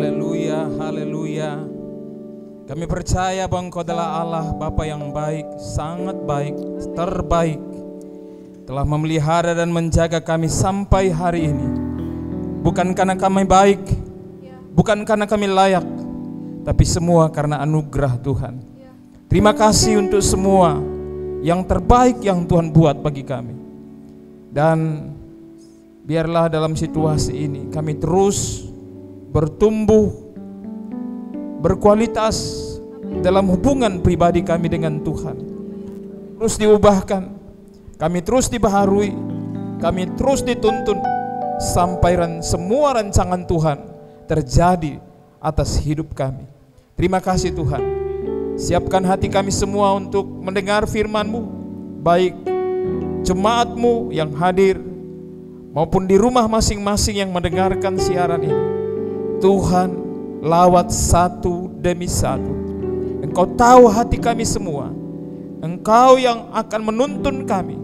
Haleluya, haleluya. Kami percaya bahwa Engkau adalah Allah Bapa yang baik, sangat baik, terbaik. Telah memelihara dan menjaga kami sampai hari ini. Bukan karena kami baik, bukan karena kami layak, tapi semua karena anugerah Tuhan. Terima kasih untuk semua yang terbaik yang Tuhan buat bagi kami. Dan biarlah dalam situasi ini kami terus bertumbuh, berkualitas dalam hubungan pribadi kami dengan Tuhan. Terus diubahkan, kami terus dibaharui, kami terus dituntun sampai semua rancangan Tuhan terjadi atas hidup kami. Terima kasih Tuhan. Siapkan hati kami semua untuk mendengar firman-Mu, baik jemaat-Mu yang hadir maupun di rumah masing-masing yang mendengarkan siaran ini. Tuhan, lawat satu demi satu. Engkau tahu hati kami semua. Engkau yang akan menuntun kami,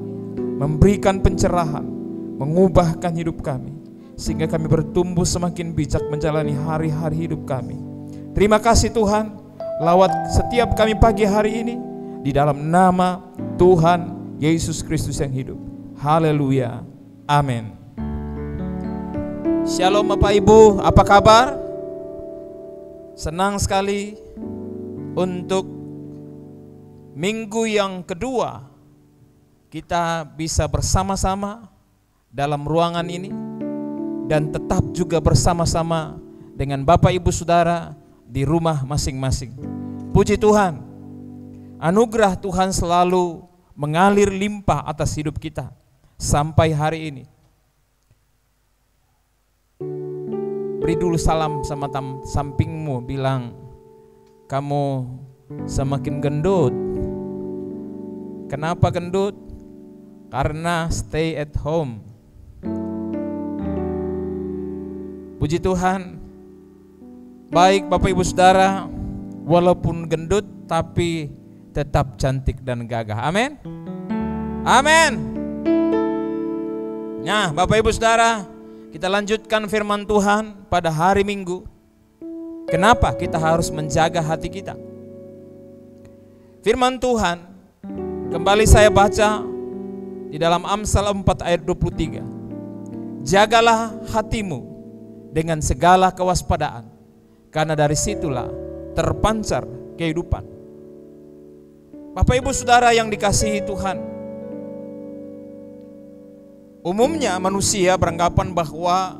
memberikan pencerahan, mengubahkan hidup kami, sehingga kami bertumbuh semakin bijak menjalani hari-hari hidup kami. Terima kasih Tuhan, lawat setiap kami pagi hari ini, di dalam nama Tuhan Yesus Kristus yang hidup. Haleluya, amin. Shalom Bapak Ibu, apa kabar? Senang sekali untuk minggu yang kedua kita bisa bersama-sama dalam ruangan ini dan tetap juga bersama-sama dengan Bapak Ibu Saudara di rumah masing-masing. Puji Tuhan, anugerah Tuhan selalu mengalir limpah atas hidup kita sampai hari ini. Beri dulu salam sama sampingmu, bilang, kamu semakin gendut. Kenapa gendut? Karena stay at home. Puji Tuhan. Baik Bapak Ibu Saudara, walaupun gendut tapi tetap cantik dan gagah. Amin. Amin. Nah Bapak Ibu Saudara, kita lanjutkan firman Tuhan pada hari Minggu. Kenapa kita harus menjaga hati kita? Firman Tuhan kembali saya baca di dalam Amsal 4 ayat 23. Jagalah hatimu dengan segala kewaspadaan, karena dari situlah terpancar kehidupan. Bapak Ibu Saudara yang dikasihi Tuhan, umumnya manusia beranggapan bahwa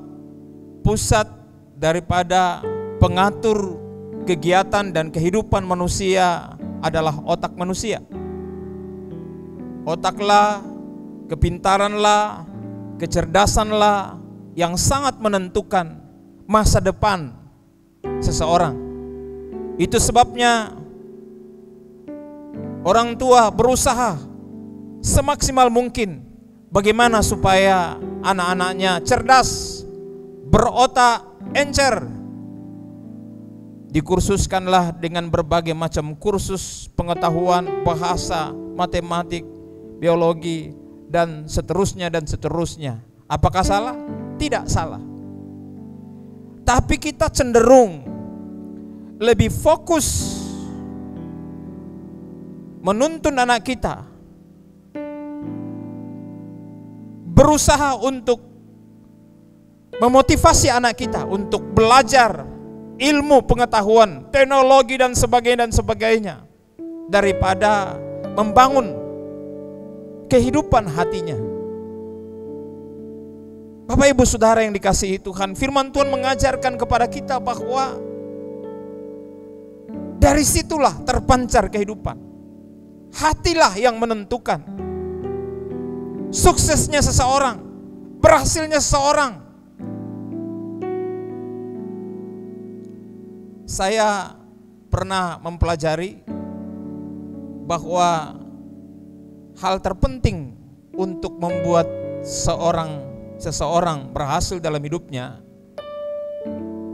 pusat daripada pengatur kegiatan dan kehidupan manusia adalah otak manusia. Otaklah, kepintaranlah, kecerdasanlah yang sangat menentukan masa depan seseorang. Itu sebabnya orang tua berusaha semaksimal mungkin bagaimana supaya anak-anaknya cerdas, berotak, encer. Dikursuskanlah dengan berbagai macam kursus pengetahuan, bahasa, matematik, biologi, dan seterusnya dan seterusnya. Apakah salah? Tidak salah. Tapi kita cenderung lebih fokus menuntun anak kita, berusaha untuk memotivasi anak kita untuk belajar ilmu, pengetahuan, teknologi dan sebagainya daripada membangun kehidupan hatinya. Bapak Ibu Saudara yang dikasihi Tuhan, firman Tuhan mengajarkan kepada kita bahwa dari situlah terpancar kehidupan. Hatilah yang menentukan suksesnya seseorang, berhasilnya seseorang. Saya pernah mempelajari bahwa hal terpenting untuk membuat seseorang berhasil dalam hidupnya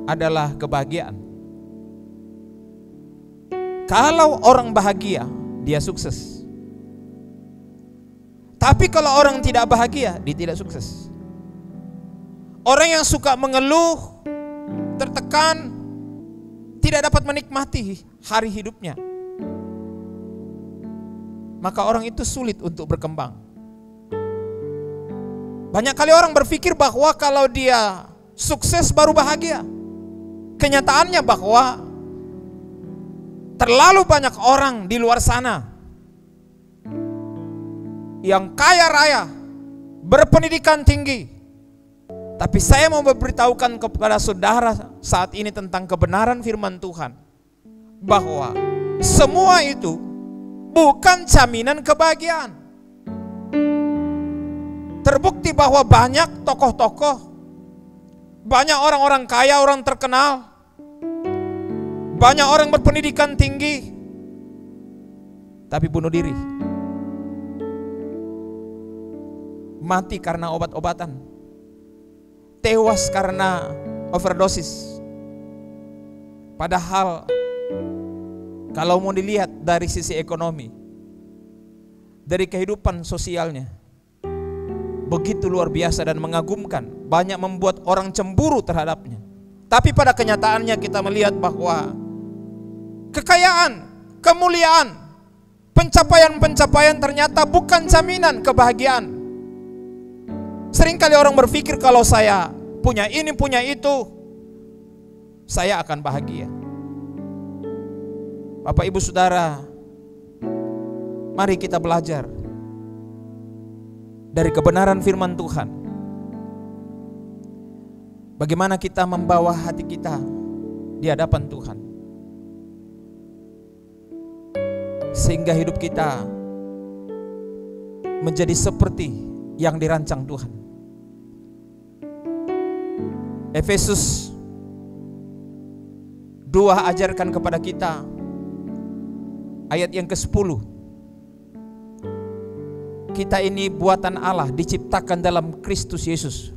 adalah kebahagiaan. Kalau orang bahagia, dia sukses. Tapi kalau orang tidak bahagia, dia tidak sukses. Orang yang suka mengeluh, tertekan, tidak dapat menikmati hari hidupnya, maka orang itu sulit untuk berkembang. Banyak kali orang berpikir bahwa kalau dia sukses baru bahagia. Kenyataannya bahwa terlalu banyak orang di luar sana yang kaya raya, berpendidikan tinggi. Tapi saya mau memberitahukan kepada saudara saat ini tentang kebenaran firman Tuhan, bahwa semua itu bukan jaminan kebahagiaan. Terbukti bahwa banyak tokoh-tokoh, banyak orang-orang kaya, orang terkenal, banyak orang berpendidikan tinggi, tapi bunuh diri, mati karena obat-obatan, tewas karena overdosis. Padahal kalau mau dilihat dari sisi ekonomi, dari kehidupan sosialnya, begitu luar biasa dan mengagumkan, banyak membuat orang cemburu terhadapnya. Tapi pada kenyataannya kita melihat bahwa kekayaan, kemuliaan, pencapaian-pencapaian ternyata bukan jaminan kebahagiaan. Seringkali orang berpikir kalau saya punya ini, punya itu, saya akan bahagia. Bapak Ibu Saudara, mari kita belajar dari kebenaran firman Tuhan, bagaimana kita membawa hati kita di hadapan Tuhan, sehingga hidup kita menjadi seperti yang dirancang Tuhan. Efesus 2 ajarkan kepada kita ayat yang ke-10. Kita ini buatan Allah, diciptakan dalam Kristus Yesus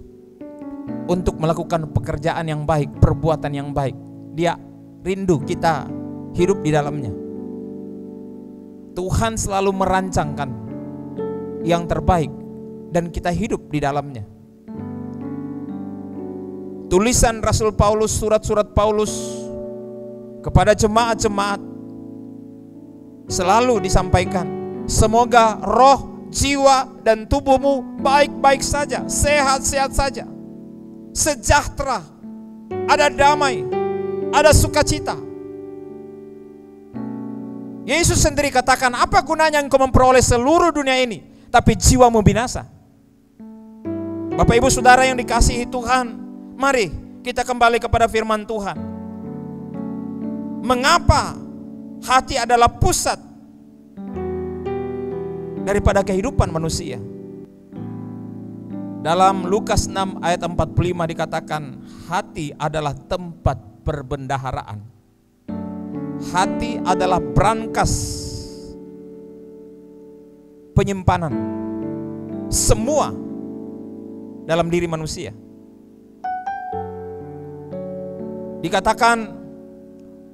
untuk melakukan pekerjaan yang baik, perbuatan yang baik. Dia rindu kita hidup di dalamnya. Tuhan selalu merancangkan yang terbaik dan kita hidup di dalamnya. Tulisan Rasul Paulus, surat-surat Paulus kepada jemaat-jemaat selalu disampaikan, semoga roh, jiwa dan tubuhmu baik-baik saja, sehat-sehat saja, sejahtera, ada damai, ada sukacita. Yesus sendiri katakan, apa gunanya engkau memperoleh seluruh dunia ini tapi jiwamu binasa? Bapak Ibu Saudara yang dikasihi Tuhan, mari kita kembali kepada firman Tuhan. Mengapa hati adalah pusat daripada kehidupan manusia? Dalam Lukas 6 ayat 45 dikatakan, hati adalah tempat perbendaharaan. Hati adalah brankas penyimpanan semua dalam diri manusia. Dikatakan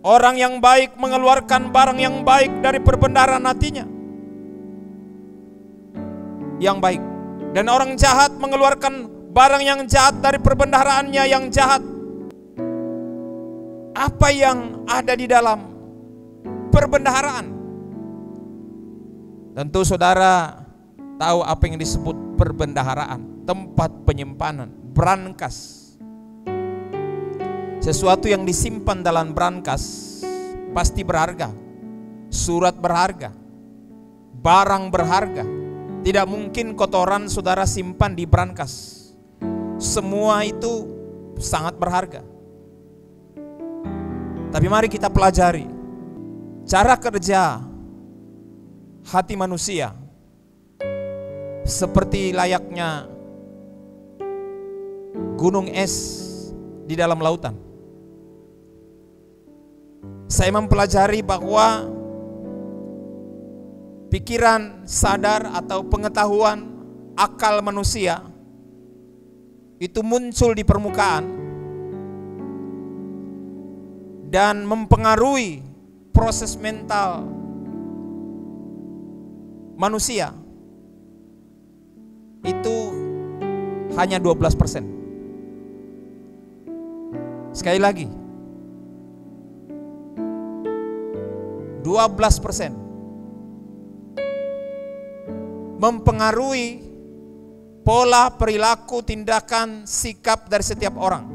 orang yang baik mengeluarkan barang yang baik dari perbendaharaan hatinya yang baik, dan orang jahat mengeluarkan barang yang jahat dari perbendaharaannya yang jahat. Apa yang ada di dalam perbendaharaan? Tentu saudara tahu apa yang disebut perbendaharaan, tempat penyimpanan, brankas. Sesuatu yang disimpan dalam brankas pasti berharga. Surat berharga, barang berharga. Tidak mungkin kotoran saudara simpan di brankas. Semua itu sangat berharga. Tapi mari kita pelajari cara kerja hati manusia seperti layaknya gunung es di dalam lautan. Saya mempelajari bahwa pikiran, sadar atau pengetahuan akal manusia itu muncul di permukaan dan mempengaruhi proses mental manusia itu hanya 12%. Sekali lagi, 12% mempengaruhi pola perilaku, tindakan, sikap dari setiap orang.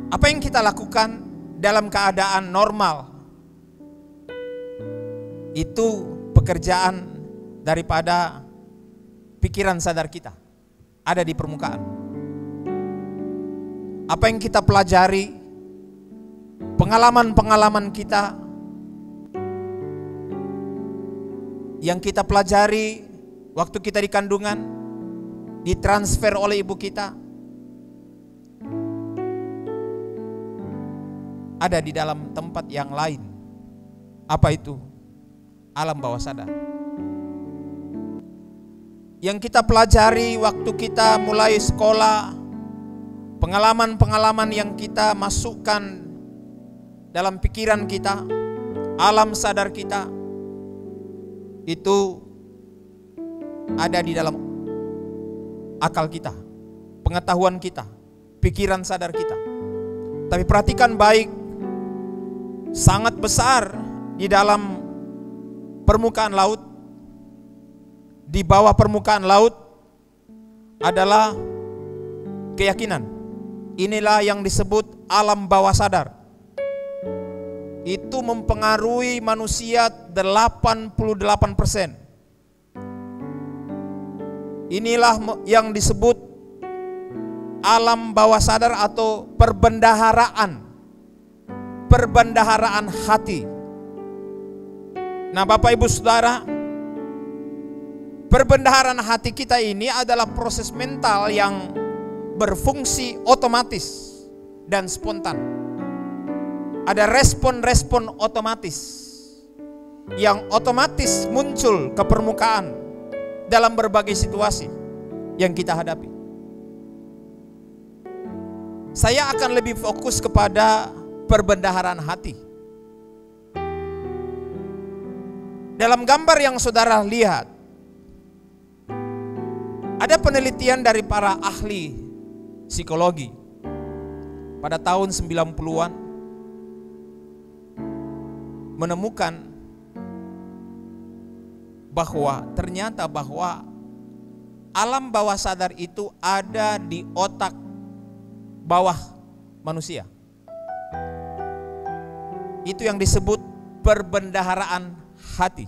Apa yang kita lakukan dalam keadaan normal itu pekerjaan daripada pikiran sadar kita, ada di permukaan. Apa yang kita pelajari, pengalaman-pengalaman kita yang kita pelajari waktu kita di kandungan, ditransfer oleh ibu kita, ada di dalam tempat yang lain. Apa itu? Alam bawah sadar. Yang kita pelajari waktu kita mulai sekolah, pengalaman-pengalaman yang kita masukkan dalam pikiran kita, alam sadar kita, itu ada di dalam akal kita, pengetahuan kita, pikiran sadar kita. Tapi perhatikan baik, sangat besar di dalam permukaan laut, di bawah permukaan laut adalah keyakinan. Inilah yang disebut alam bawah sadar. Itu mempengaruhi manusia 88%. Inilah yang disebut alam bawah sadar atau perbendaharaan. Perbendaharaan hati. Nah, Bapak Ibu Saudara, perbendaharaan hati kita ini adalah proses mental yang berfungsi otomatis dan spontan. Ada respon-respon otomatis yang otomatis muncul ke permukaan dalam berbagai situasi yang kita hadapi. Saya akan lebih fokus kepada perbendaharaan hati. Dalam gambar yang saudara lihat, ada penelitian dari para ahli psikologi pada tahun 90-an menemukan bahwa ternyata bahwa alam bawah sadar itu ada di otak bawah manusia. Itu yang disebut perbendaharaan hati.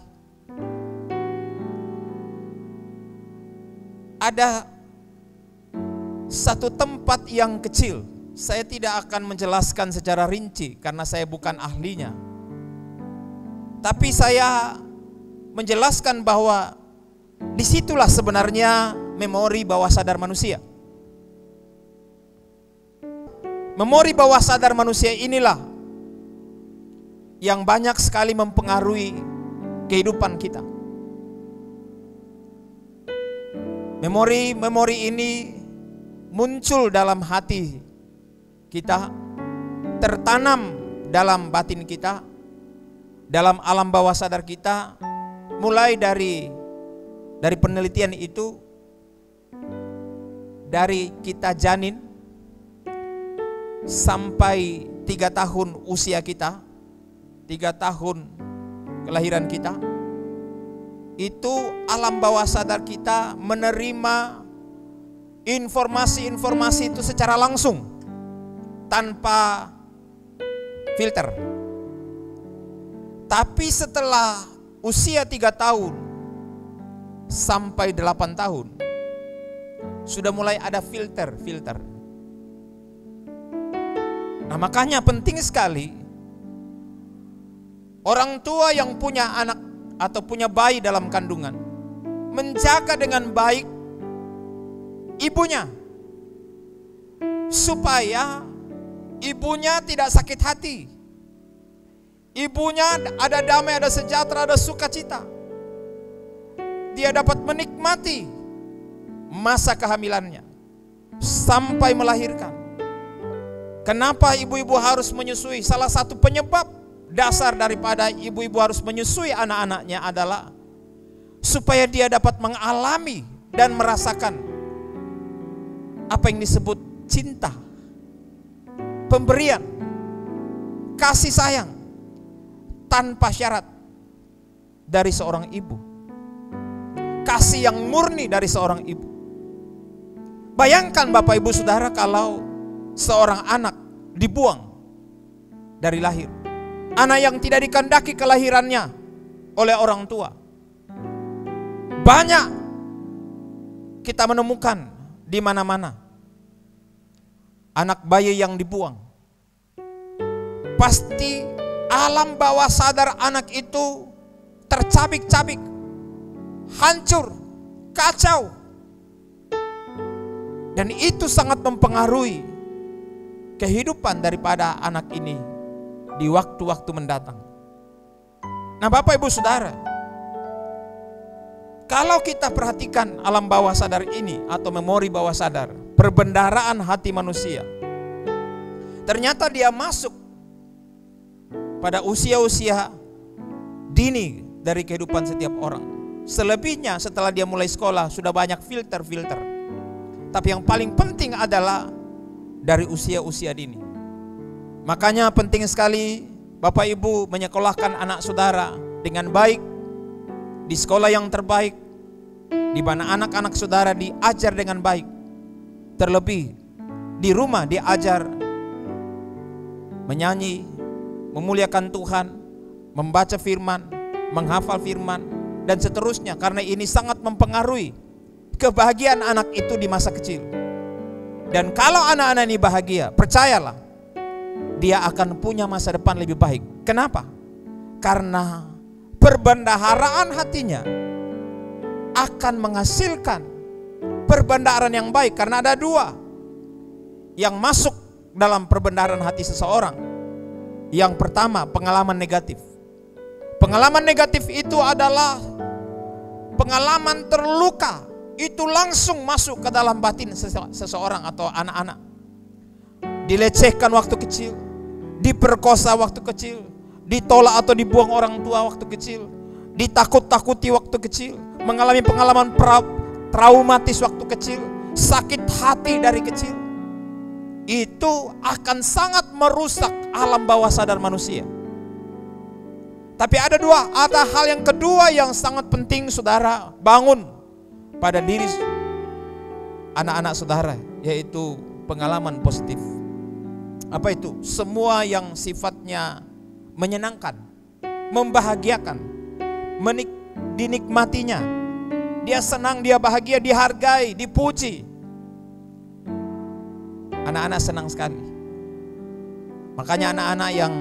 Ada satu tempat yang kecil, saya tidak akan menjelaskan secara rinci karena saya bukan ahlinya. Tapi saya menjelaskan bahwa disitulah sebenarnya memori bawah sadar manusia. Memori bawah sadar manusia inilah yang banyak sekali mempengaruhi kehidupan kita. Memori ini muncul dalam hati kita, tertanam dalam batin kita, dalam alam bawah sadar kita, mulai dari penelitian itu, dari kita janin sampai 3 tahun usia kita, 3 tahun kelahiran kita, itu alam bawah sadar kita menerima informasi-informasi itu secara langsung tanpa filter. Tapi setelah usia 3 tahun sampai 8 tahun sudah mulai ada filter. Nah, makanya penting sekali orang tua yang punya anak atau punya bayi dalam kandungan menjaga dengan baik ibunya, supaya ibunya tidak sakit hati, ibunya ada damai, ada sejahtera, ada sukacita. Dia dapat menikmati masa kehamilannya sampai melahirkan. Kenapa ibu-ibu harus menyusui? Salah satu penyebab dasar daripada ibu-ibu harus menyusui anak-anaknya adalah supaya dia dapat mengalami dan merasakan apa yang disebut cinta, pemberian, kasih sayang tanpa syarat dari seorang ibu. Kasih yang murni dari seorang ibu. Bayangkan Bapak Ibu Saudara kalau seorang anak dibuang dari lahir. Anak yang tidak dikehendaki kelahirannya oleh orang tua. Banyak kita menemukan di mana-mana anak bayi yang dibuang. Pasti alam bawah sadar anak itu tercabik-cabik, hancur, kacau. Dan itu sangat mempengaruhi kehidupan daripada anak ini di waktu-waktu mendatang. Nah Bapak Ibu Saudara, kalau kita perhatikan alam bawah sadar ini atau memori bawah sadar, perbendaharaan hati manusia, ternyata dia masuk pada usia-usia dini dari kehidupan setiap orang. Selebihnya setelah dia mulai sekolah sudah banyak filter-filter. Tapi yang paling penting adalah dari usia-usia dini. Makanya penting sekali Bapak Ibu menyekolahkan anak saudara dengan baik di sekolah yang terbaik, di mana anak-anak saudara diajar dengan baik. Terlebih di rumah diajar menyanyi, memuliakan Tuhan, membaca firman, menghafal firman, dan seterusnya. Karena ini sangat mempengaruhi kebahagiaan anak itu di masa kecil. Dan kalau anak-anak ini bahagia, percayalah, dia akan punya masa depan lebih baik. Kenapa? Karena perbendaharaan hatinya akan menghasilkan perbendaharaan yang baik. Karena ada dua yang masuk dalam perbendaharaan hati seseorang. Yang pertama, pengalaman negatif. Pengalaman negatif itu adalah pengalaman terluka. Itu langsung masuk ke dalam batin seseorang atau anak-anak. Dilecehkan waktu kecil, diperkosa waktu kecil, ditolak atau dibuang orang tua waktu kecil, ditakut-takuti waktu kecil, mengalami pengalaman traumatis waktu kecil, sakit hati dari kecil. Itu akan sangat merusak alam bawah sadar manusia. Tapi ada hal yang kedua yang sangat penting saudara bangun pada diri anak-anak saudara, yaitu pengalaman positif. Apa itu? Semua yang sifatnya menyenangkan, membahagiakan, dinikmatinya. Dia senang, dia bahagia, dihargai, dipuji. Anak-anak senang sekali. Makanya anak-anak yang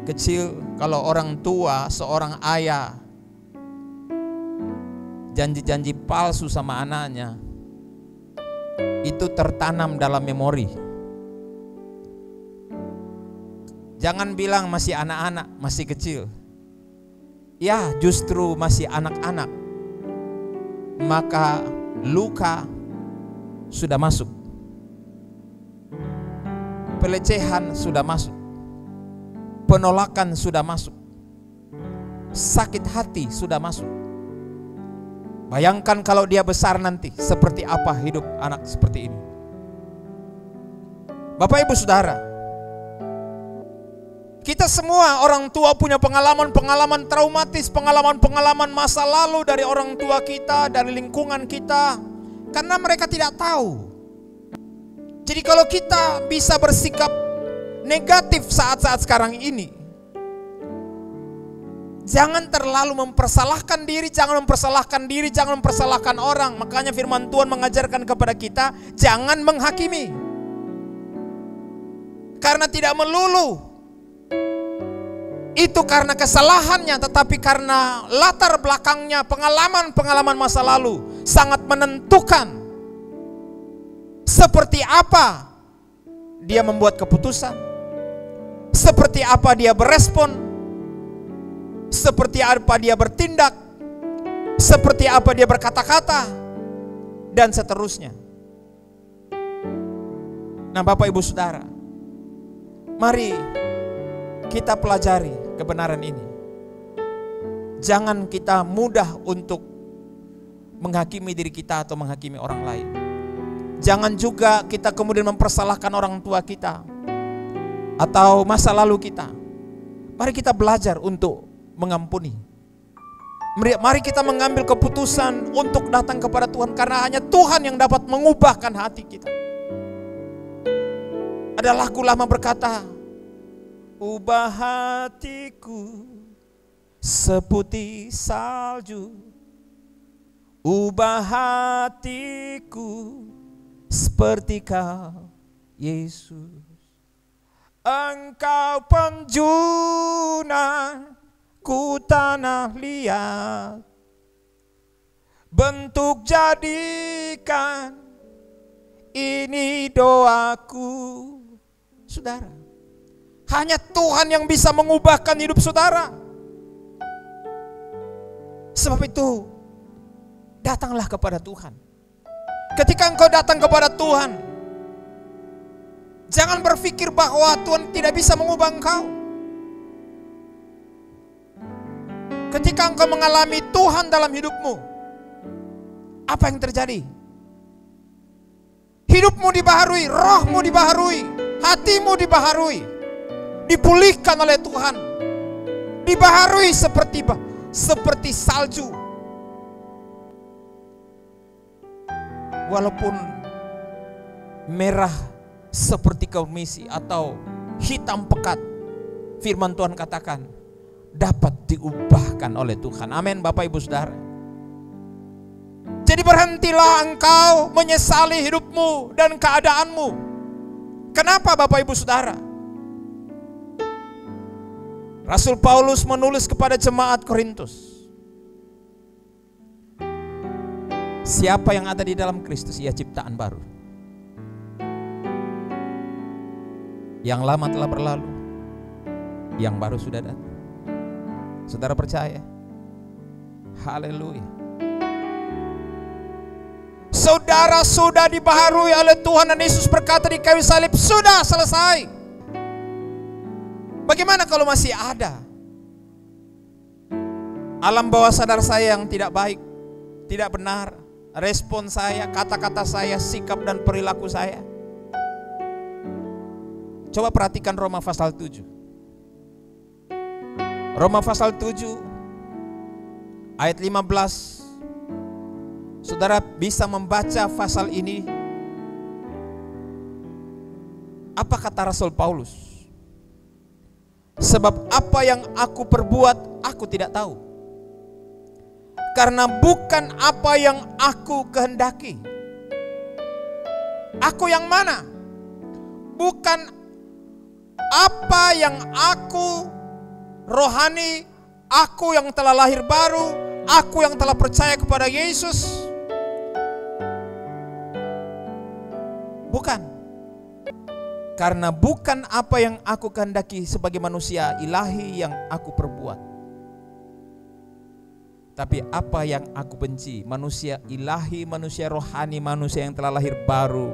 kecil, kalau orang tua, seorang ayah janji-janji palsu sama anaknya, itu tertanam dalam memori. Jangan bilang masih anak-anak, masih kecil. Ya, justru masih anak-anak, maka luka sudah masuk, pelecehan sudah masuk, penolakan sudah masuk, sakit hati sudah masuk. Bayangkan kalau dia besar nanti, seperti apa hidup anak seperti ini. Bapak Ibu Saudara, kita semua orang tua punya pengalaman-pengalaman traumatis, pengalaman-pengalaman masa lalu dari orang tua kita, dari lingkungan kita, karena mereka tidak tahu. Jadi kalau kita bisa bersikap negatif saat-saat sekarang ini, jangan terlalu mempersalahkan diri, jangan mempersalahkan orang. Makanya firman Tuhan mengajarkan kepada kita, jangan menghakimi. Karena tidak melulu itu karena kesalahannya, tetapi karena latar belakangnya, pengalaman-pengalaman masa lalu sangat menentukan seperti apa dia membuat keputusan, seperti apa dia berespon, seperti apa dia bertindak, seperti apa dia berkata-kata, dan seterusnya. Nah Bapak Ibu Saudara, mari kita pelajari kebenaran ini. Jangan kita mudah untuk menghakimi diri kita atau menghakimi orang lain. Jangan juga kita kemudian mempersalahkan orang tua kita atau masa lalu kita. Mari kita belajar untuk mengampuni. Mari kita mengambil keputusan untuk datang kepada Tuhan, karena hanya Tuhan yang dapat mengubahkan hati kita. Ada lagu lama berkata, ubah hatiku seputih salju, ubah hatiku seperti Kau, Yesus. Engkau penjuna ku tanah liat, bentuk jadikan ini doaku. Saudara, hanya Tuhan yang bisa mengubahkan hidup saudara. Sebab itu, datanglah kepada Tuhan. Ketika engkau datang kepada Tuhan, jangan berpikir bahwa Tuhan tidak bisa mengubah engkau. Ketika engkau mengalami Tuhan dalam hidupmu, apa yang terjadi? Hidupmu dibaharui, rohmu dibaharui, hatimu dibaharui, dipulihkan oleh Tuhan, dibaharui seperti salju. Walaupun merah seperti komisi atau hitam pekat, firman Tuhan katakan dapat diubahkan oleh Tuhan. Amin, Bapak Ibu Saudara. Jadi berhentilah engkau menyesali hidupmu dan keadaanmu. Kenapa, Bapak Ibu Saudara? Rasul Paulus menulis kepada jemaat Korintus, siapa yang ada di dalam Kristus, ia ciptaan baru. Yang lama telah berlalu, yang baru sudah datang. Saudara percaya? Haleluya. Saudara sudah dibaharui oleh Tuhan, dan Yesus berkata di kayu salib, sudah selesai. Bagaimana kalau masih ada alam bawah sadar saya yang tidak baik, tidak benar, respon saya, kata-kata saya, sikap dan perilaku saya? Coba perhatikan Roma pasal 7. Roma pasal 7 ayat 15. Saudara bisa membaca pasal ini. Apa kata Rasul Paulus? Sebab apa yang aku perbuat aku tidak tahu, karena bukan apa yang aku kehendaki. Aku yang mana? Bukan apa yang aku rohani, aku yang telah lahir baru, aku yang telah percaya kepada Yesus. Bukan. Karena bukan apa yang aku kehendaki sebagai manusia ilahi yang aku perbuat, tapi apa yang aku benci, manusia ilahi, manusia rohani, manusia yang telah lahir baru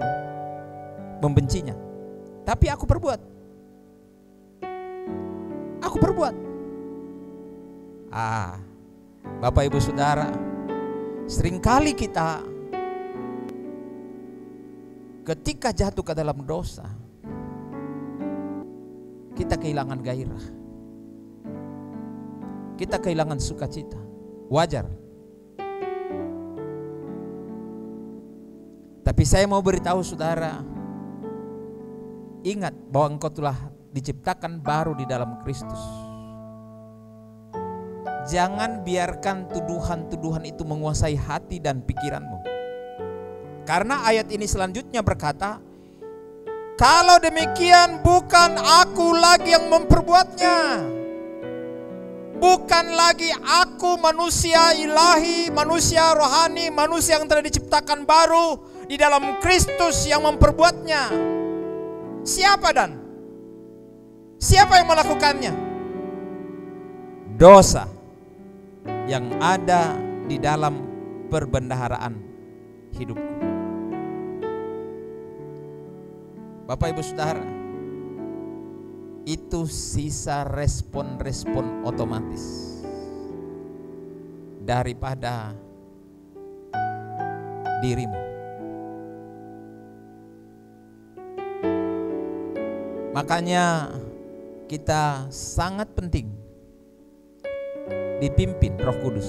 membencinya. Tapi aku perbuat. Aku perbuat. Bapak Ibu Saudara, seringkali kita ketika jatuh ke dalam dosa, kita kehilangan gairah, kita kehilangan sukacita. Wajar. Tapi saya mau beritahu saudara, ingat bahwa engkau telah diciptakan baru di dalam Kristus. Jangan biarkan tuduhan-tuduhan itu menguasai hati dan pikiranmu. Karena ayat ini selanjutnya berkata, kalau demikian bukan aku lagi yang memperbuatnya. Bukan lagi aku manusia ilahi, manusia rohani, manusia yang telah diciptakan baru di dalam Kristus yang memperbuatnya. Siapa dan? Siapa yang melakukannya? Dosa yang ada di dalam perbendaharaan hidupku. Bapak Ibu Saudara, itu sisa respon-respon otomatis daripada dirimu. Makanya kita sangat penting dipimpin Roh Kudus.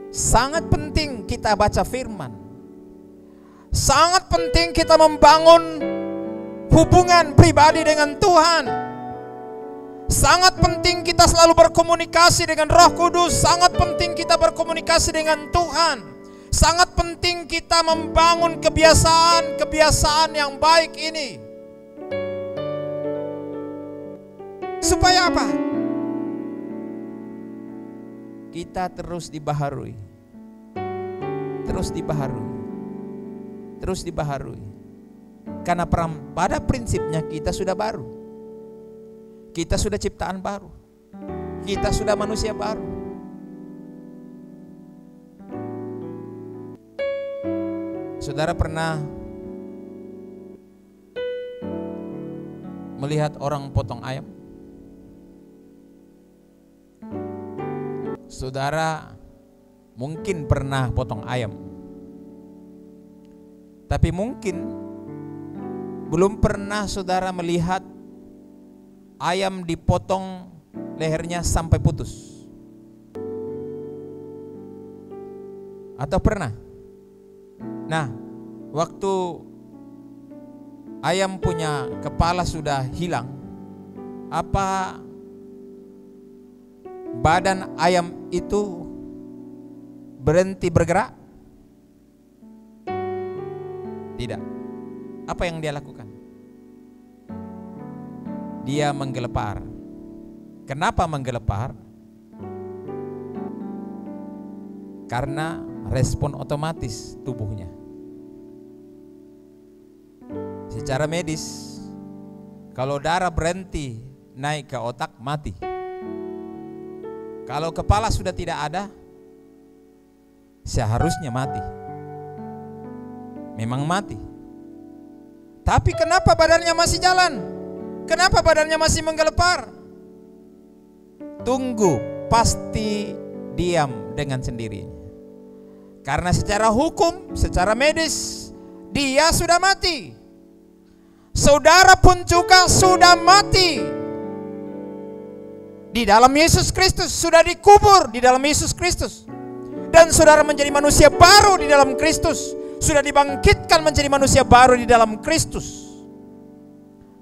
Sangat penting kita baca firman. Sangat penting kita membangun hubungan pribadi dengan Tuhan. Sangat penting kita selalu berkomunikasi dengan Roh Kudus. Sangat penting kita berkomunikasi dengan Tuhan. Sangat penting kita membangun kebiasaan-kebiasaan yang baik ini. Supaya apa? Kita terus dibaharui. Terus dibaharui. Terus dibaharui. Karena pada prinsipnya kita sudah baru. Kita sudah ciptaan baru. Kita sudah manusia baru. Saudara pernah melihat orang potong ayam? Saudara mungkin pernah potong ayam, tapi mungkin belum pernah saudara melihat ayam dipotong lehernya sampai putus. Atau pernah? Nah, waktu ayam punya kepala sudah hilang, apa badan ayam itu berhenti bergerak? Tidak. Apa yang dia lakukan? Dia menggelepar. Kenapa menggelepar? Karena respon otomatis tubuhnya. Secara medis, kalau darah berhenti naik ke otak, mati. Kalau kepala sudah tidak ada, seharusnya mati. Memang mati. Tapi kenapa badannya masih jalan? Kenapa badannya masih menggelepar? Tunggu, pasti diam dengan sendirinya. Karena secara hukum, secara medis, dia sudah mati. Saudara pun juga sudah mati. Di dalam Yesus Kristus, sudah dikubur di dalam Yesus Kristus. Dan saudara menjadi manusia baru di dalam Kristus. Sudah dibangkitkan menjadi manusia baru di dalam Kristus.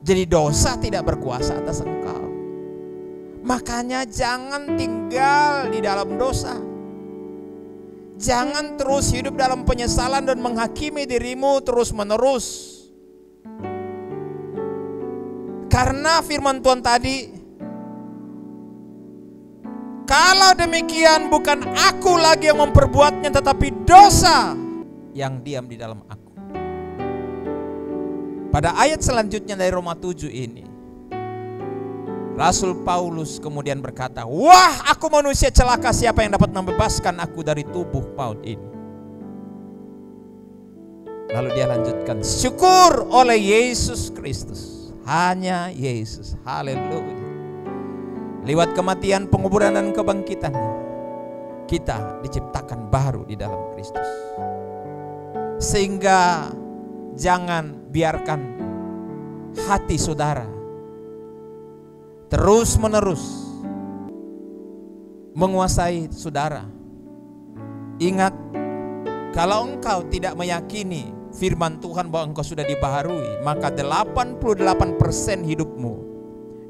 Jadi dosa tidak berkuasa atas engkau. Makanya jangan tinggal di dalam dosa. Jangan terus hidup dalam penyesalan dan menghakimi dirimu terus menerus. Karena firman Tuhan tadi, kalau demikian bukan aku lagi yang memperbuatnya, tetapi dosa yang diam di dalam aku. Pada ayat selanjutnya dari Roma 7 ini, Rasul Paulus kemudian berkata, wah, aku manusia celaka, siapa yang dapat membebaskan aku dari tubuh maut ini? Lalu dia lanjutkan, syukur oleh Yesus Kristus. Hanya Yesus, haleluya. Lewat kematian, penguburan dan kebangkitan, kita diciptakan baru di dalam Kristus. Sehingga jangan biarkan hati saudara terus menerus menguasai saudara. Ingat, kalau engkau tidak meyakini firman Tuhan bahwa engkau sudah dibaharui, maka 88% hidupmu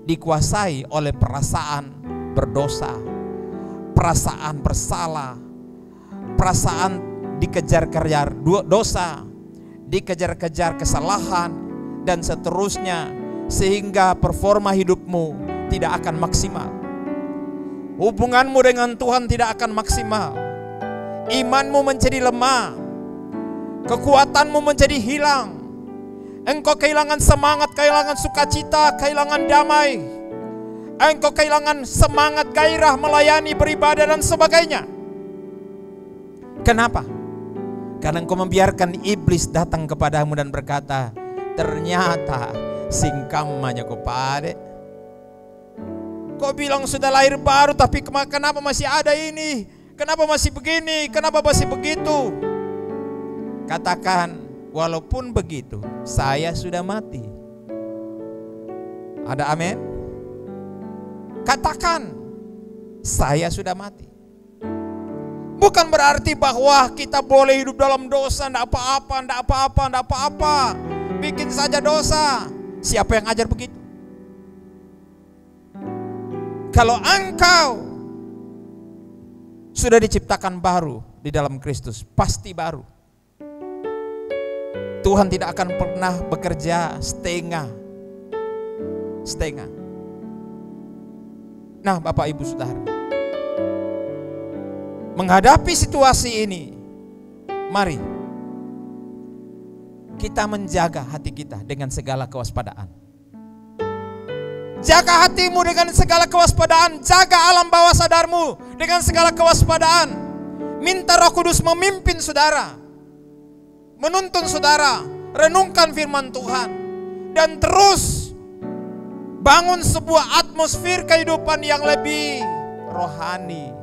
dikuasai oleh perasaan berdosa, perasaan bersalah, perasaan dikejar-kejar dosa, dikejar-kejar kesalahan, dan seterusnya, sehingga performa hidupmu tidak akan maksimal. Hubunganmu dengan Tuhan tidak akan maksimal. Imanmu menjadi lemah, kekuatanmu menjadi hilang. Engkau kehilangan semangat, kehilangan sukacita, kehilangan damai. Engkau kehilangan semangat, gairah melayani, beribadah dan sebagainya. Kenapa? Karena engkau membiarkan iblis datang kepadamu dan berkata, ternyata singkamanya kau pade. Kau bilang sudah lahir baru, tapi kenapa masih ada ini? Kenapa masih begini? Kenapa masih begitu? Katakan, walaupun begitu, saya sudah mati. Ada amin? Katakan, saya sudah mati. Bukan berarti bahwa kita boleh hidup dalam dosa, enggak apa-apa, bikin saja dosa. Siapa yang ajar begitu? Kalau engkau sudah diciptakan baru di dalam Kristus, pasti baru. Tuhan tidak akan pernah bekerja setengah. Nah, Bapak Ibu Saudara, menghadapi situasi ini, mari kita menjaga hati kita dengan segala kewaspadaan. Jaga hatimu dengan segala kewaspadaan. Jaga alam bawah sadarmu dengan segala kewaspadaan. Minta Roh Kudus memimpin saudara, menuntun saudara, renungkan firman Tuhan, dan terus bangun sebuah atmosfer kehidupan yang lebih rohani.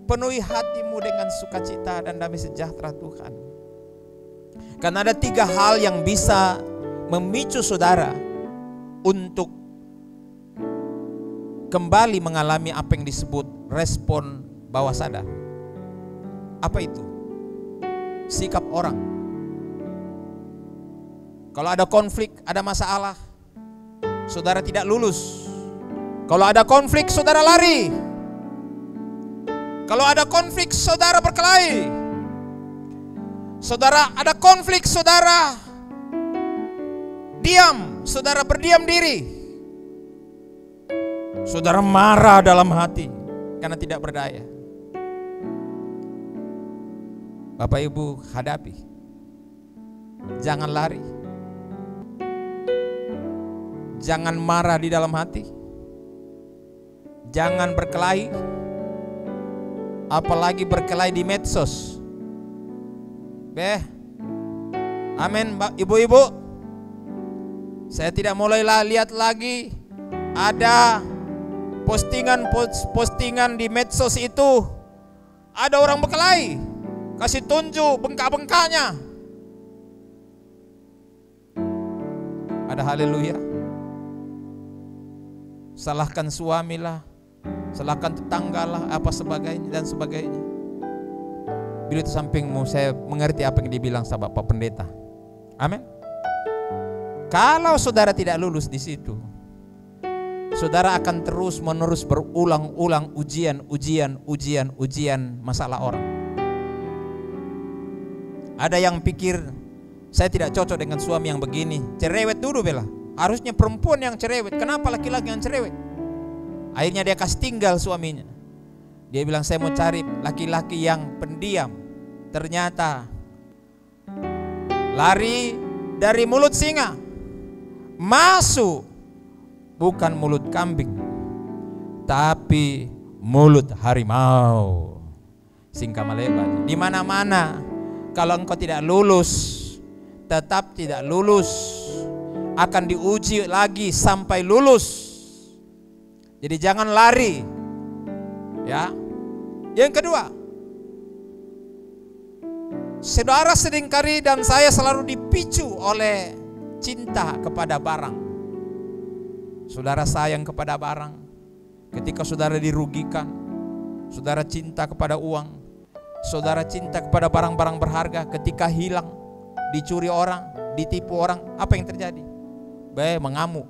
Penuhi hatimu dengan sukacita dan damai sejahtera Tuhan. Karena ada 3 hal yang bisa memicu saudara untuk kembali mengalami apa yang disebut respon bawah sadar. Apa itu? Sikap orang. Kalau ada konflik, ada masalah, saudara tidak lulus. Kalau ada konflik, saudara lari. Kalau ada konflik, saudara berkelahi. Saudara ada konflik, saudara diam, saudara berdiam diri. Saudara marah dalam hati karena tidak berdaya. Bapak Ibu, hadapi. Jangan lari. Jangan marah di dalam hati. Jangan berkelahi. Apalagi berkelahi di medsos. Amin, ibu-ibu. Saya tidak mulai lihat lagi ada postingan di medsos itu. Ada orang berkelahi, kasih tunjuk bengkak-bengkaknya. Ada haleluya. Salahkan suamilah, salahkan tetanggalah, apa sebagainya dan sebagainya. Bila itu sampingmu, saya mengerti apa yang dibilang sama Bapak Pendeta. Amin. Kalau saudara tidak lulus di situ, saudara akan terus menerus berulang-ulang ujian masalah orang. Ada yang pikir, saya tidak cocok dengan suami yang begini. Cerewet dulu bela. Harusnya perempuan yang cerewet. Kenapa laki-laki yang cerewet? Akhirnya dia kasih tinggal suaminya. Dia bilang, saya mau cari laki-laki yang pendiam. Ternyata lari dari mulut singa, masuk bukan mulut kambing, tapi mulut harimau. Singkat melebar. Di mana-mana kalau engkau tidak lulus, tetap tidak lulus. Akan diuji lagi sampai lulus. Jadi jangan lari. Ya. Yang kedua, saudara seringkali dan saya selalu dipicu oleh cinta kepada barang. Saudara sayang kepada barang. Ketika saudara dirugikan, saudara cinta kepada uang. Saudara cinta kepada barang-barang berharga. Ketika hilang, dicuri orang, ditipu orang, apa yang terjadi? Mengamuk.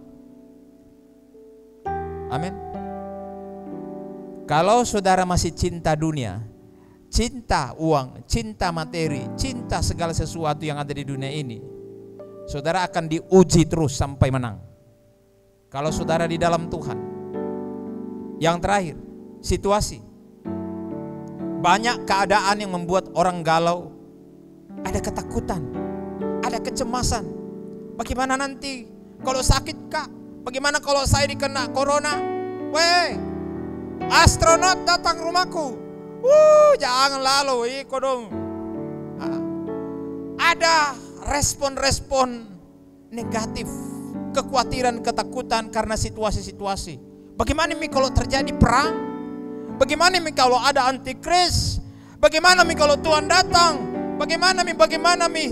Amin. Kalau saudara masih cinta dunia, cinta uang, cinta materi, cinta segala sesuatu yang ada di dunia ini, saudara akan diuji terus sampai menang. Kalau saudara di dalam Tuhan. Yang terakhir, situasi. Banyak keadaan yang membuat orang galau. Ada ketakutan, ada kecemasan. Bagaimana nanti kalau sakit kak? Bagaimana kalau saya dikena corona? Astronot datang rumahku. Jangan lalu kodong. Ada respon-respon negatif, kekhawatiran, ketakutan karena situasi-situasi. Bagaimana kalau terjadi perang? Bagaimana kalau ada antikris? Bagaimana kalau Tuhan datang? Bagaimana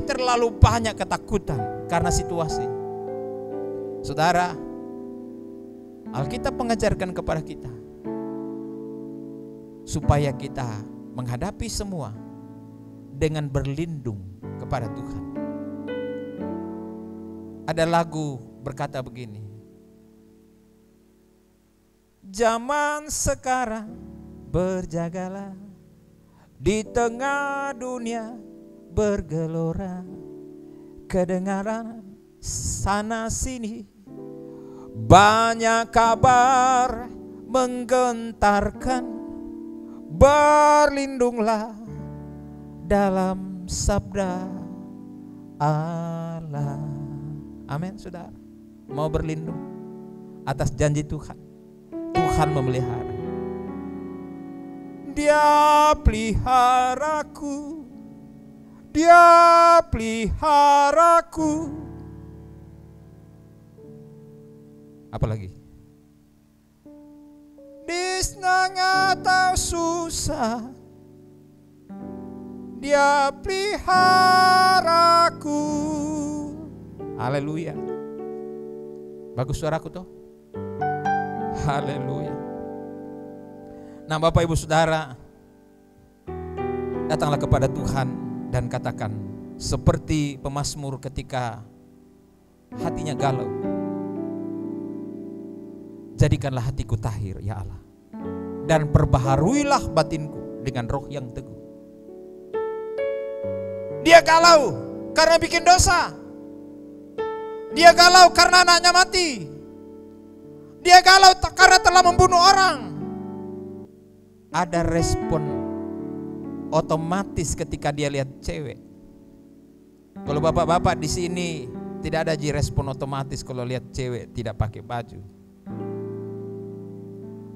terlalu banyak ketakutan karena situasi. Saudara, Alkitab mengajarkan kepada kita supaya kita menghadapi semua dengan berlindung kepada Tuhan. Ada lagu berkata begini, zaman sekarang berjagalah, di tengah dunia bergelora, kedengaran sana sini banyak kabar menggentarkan, berlindunglah dalam sabda Allah. Amin, saudara. Mau berlindung atas janji Tuhan. Tuhan memelihara. Dia peliharaku, Dia peliharaku. Apalagi? Di senang atau susah, Dia peliharaku. Haleluya. Bagus suaraku toh? Haleluya. Nah, Bapak Ibu Saudara, datanglah kepada Tuhan dan katakan seperti pemazmur ketika hatinya galau, jadikanlah hatiku tahir ya Allah, dan perbaharuilah batinku dengan roh yang teguh. Dia galau karena bikin dosa. Dia galau karena anaknya mati. Dia galau karena telah membunuh orang. Ada respon otomatis ketika dia lihat cewek. Kalau bapak-bapak di sini tidak ada respon otomatis kalau lihat cewek tidak pakai baju.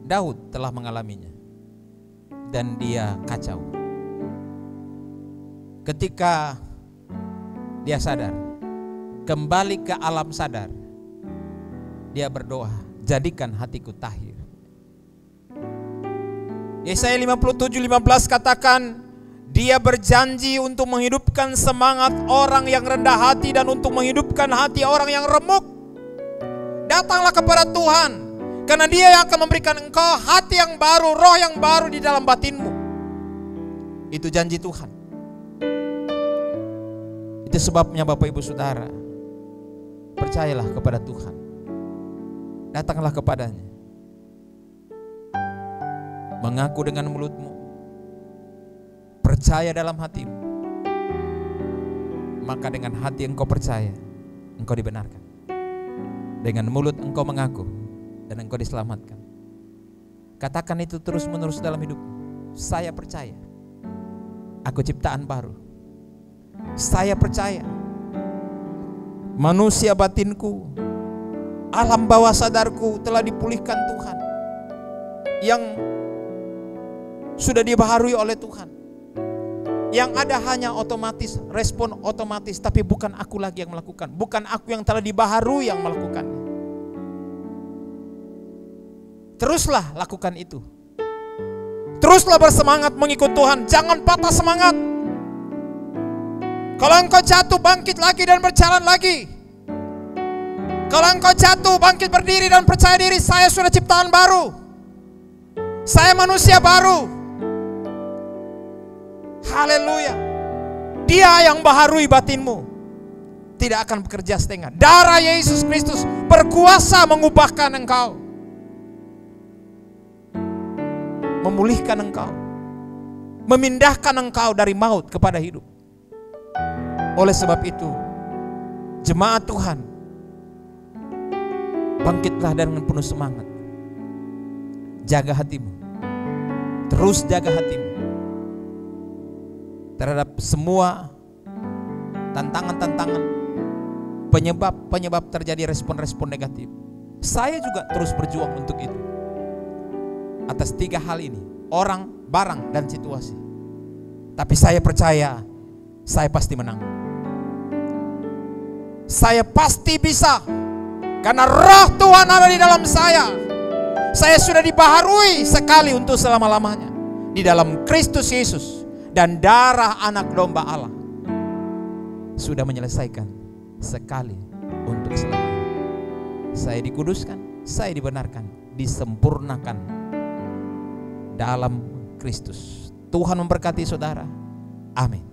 Daud telah mengalaminya dan dia kacau. Ketika dia sadar, kembali ke alam sadar, dia berdoa, jadikan hatiku tahir. Yesaya 57:15 katakan, Dia berjanji untuk menghidupkan semangat orang yang rendah hati dan untuk menghidupkan hati orang yang remuk. Datanglah kepada Tuhan, karena Dia yang akan memberikan engkau hati yang baru, roh yang baru di dalam batinmu. Itu janji Tuhan. Itu sebabnya Bapak Ibu Saudara, percayalah kepada Tuhan. Datanglah kepadanya. Mengaku dengan mulutmu, percaya dalam hatimu, maka dengan hati engkau percaya, engkau dibenarkan. Dengan mulut engkau mengaku dan engkau diselamatkan. Katakan itu terus menerus dalam hidupmu. Saya percaya aku ciptaan baru. Saya percaya manusia batinku, alam bawah sadarku telah dipulihkan Tuhan, yang sudah dibaharui oleh Tuhan. Yang ada hanya otomatis, respon otomatis, tapi bukan aku lagi yang melakukan, bukan aku yang telah dibaharui yang melakukannya. Teruslah lakukan itu. Teruslah bersemangat mengikut Tuhan, jangan patah semangat. Kalau engkau jatuh, bangkit lagi dan berjalan lagi. Kalau engkau jatuh, bangkit berdiri dan percaya diri, saya sudah ciptaan baru. Saya manusia baru. Haleluya. Dia yang baharui batinmu, tidak akan bekerja setengah. Darah Yesus Kristus berkuasa mengubahkan engkau, memulihkan engkau, memindahkan engkau dari maut kepada hidup. Oleh sebab itu, jemaat Tuhan, bangkitlah dengan penuh semangat. Jaga hatimu. Terus jaga hatimu terhadap semua tantangan-tantangan, penyebab terjadi respon-respon negatif. Saya juga terus berjuang untuk itu. Atas 3 hal ini, orang, barang, dan situasi. Tapi saya percaya, saya pasti menang. Saya pasti bisa, karena roh Tuhan ada di dalam saya. Saya sudah dibaharui sekali untuk selama-lamanya di dalam Kristus Yesus, dan darah anak domba Allah sudah menyelesaikan sekali untuk selamanya. saya dikuduskan, saya dibenarkan, disempurnakan dalam Kristus. Tuhan memberkati saudara. Amin.